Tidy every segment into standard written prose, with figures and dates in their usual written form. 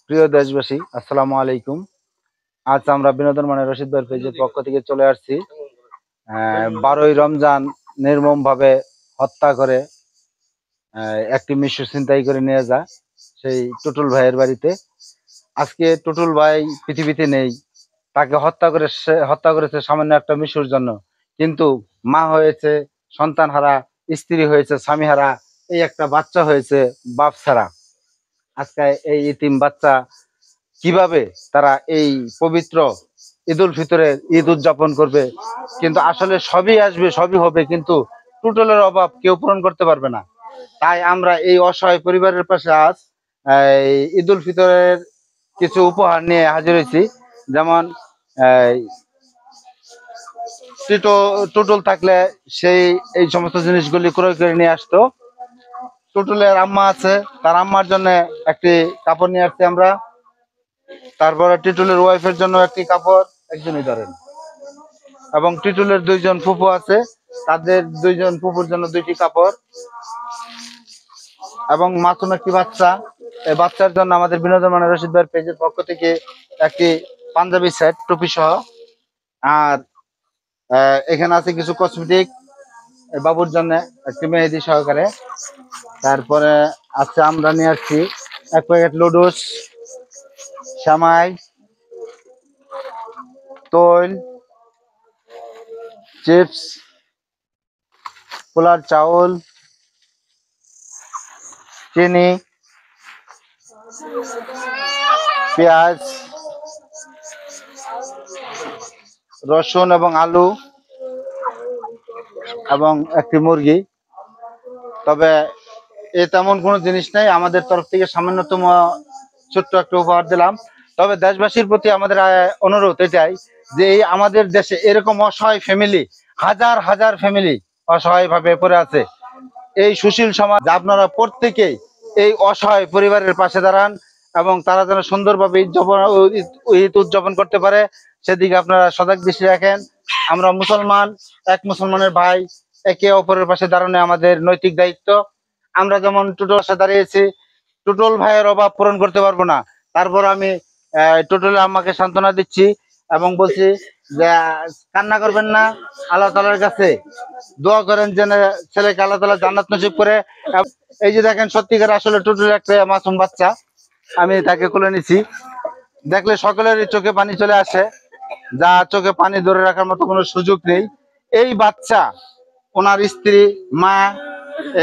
প্রিয় দেশবাসী, আসসালামু আলাইকুম। আজ আমরা বিনোদন মানে রশিদ ভাইয়ের পেজের পক্ষ থেকে চলে আসছি 12ই রমজান নির্মম ভাবে হত্যা করে একটি মিশু ছিনতাই করে নিয়ে যায় সেই টুটুল ভাইয়ের বাড়িতে। আজকে টুটুল ভাই পৃথিবীতে নেই, তাকে হত্যা করেছে সামান্য একটা মিশুর জন্য। কিন্তু মা হয়েছে সন্তান হারা, স্ত্রী হয়েছে স্বামী হারা, এই একটা বাচ্চা হয়েছে বাপ ছাড়া। আজকে এই ইতিম বাচ্চা কিভাবে তারা এই পবিত্র ঈদ উল ফিতরের ঈদ উদযাপন করবে? কিন্তু আসলে সবই আসবে, সবই হবে, কিন্তু টুটলের অভাব কেউ পূরণ করতে পারবে না। তাই আমরা এই অসহায় পরিবারের পাশে আজ এই ঈদ উল ফিতরের কিছু উপহার নিয়ে হাজির হয়েছি। যেমন টুটল থাকলে সেই এই সমস্ত জিনিসগুলি ক্রয় করে নিয়ে আসতো। টুটলের আম্মা আছে, তার আম্মার জন্য একটি কাপড় নিয়ে আসছি আমরা। তারপরে টিটুলের ওয়াইফের জন্য একটি কাপড়, একজনই ধরেন, এবং টিটুলের দুইজন ফুফু আছে, তাদের দুইজন ফুফুর জন্য দুইটি কাপড়, এবং মাসুম একটি বাচ্চা। এই বাচ্চার জন্য আমাদের বিনোদন মানে রশিদ ভাইয়ের পেজের পক্ষ থেকে একটি পাঞ্জাবি সেট টুপি সহ। আর এখানে আছে কিছু কসমেটিক বাবুর জন্য, একটি মেহেদি সহকারে। তারপরে আছে আমরা নিয়ে আসছি এক প্যাকেট লুডুস, শ্যামাই, তৈল, চিপস, পোলার চাউল, চিনি, পেঁয়াজ, রসুন এবং আলু, এবং একটি মুরগি। তবে এ তেমন কোনো জিনিস নেই, আমাদের তরফ থেকে সামান্যতম ছোট্ট একটা উপহার দিলাম। তবে দেশবাসীর প্রতি আমাদের অনুরোধ এটাই যে এই আমাদের দেশে এরকম অসহায় ফ্যামিলি, হাজার হাজার ফ্যামিলি অসহায় ভাবে পড়ে আছে। এই সুশীল সমাজ আপনারা প্রত্যেকেই এই অসহায় পরিবারের পাশে দাঁড়ান এবং তারা যেন সুন্দরভাবে ঈদ উদযাপন করতে পারে, সেদিকে আপনারা সজাগ দৃষ্টি রাখেন। আমরা মুসলমান, এক মুসলমানের ভাই, একে অপরের পাশে দাঁড়ানো আমাদের নৈতিক দায়িত্ব। আমরা যেমন টুটল পাশে দাঁড়িয়েছি, টুটল ভাইয়ের অভাব পূরণ করতে পারবো না, তারপর আমি টুটলের আম্মাকে সান্ত্বনা দিচ্ছি এবং বলছি যে কান্না করবেন না, আল্লাহ তাআলার কাছে দোয়া করেন যেন ছেলেকে আল্লাহ তাআলা জান্নাত নসিব করে। এই যে দেখেন, সত্যিকার আসলে টুটলের একটা মাসুম বাচ্চা, আমি তাকে কোলে নিছি। দেখলে সকলেরই চোখে পানি চলে আসে, যা চোখে পানি ধরে রাখার মতো কোনো সুযোগ নেই। এই বাচ্চা, ওনার স্ত্রী, মা,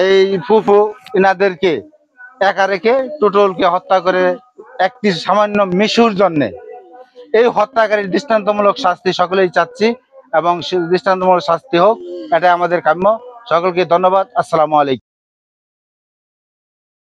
এই ফুফু, ইনাদেরকে একা রেখে টুটলকে হত্যা করে একটি সামান্য মিশুর জন্যে। এই হত্যাকারীর দৃষ্টান্তমূলক শাস্তি সকলেই চাচ্ছি, এবং দৃষ্টান্তমূলক শাস্তি হোক, এটাই আমাদের কাম্য। সকলকে ধন্যবাদ। আসসালামু আলাইকুম।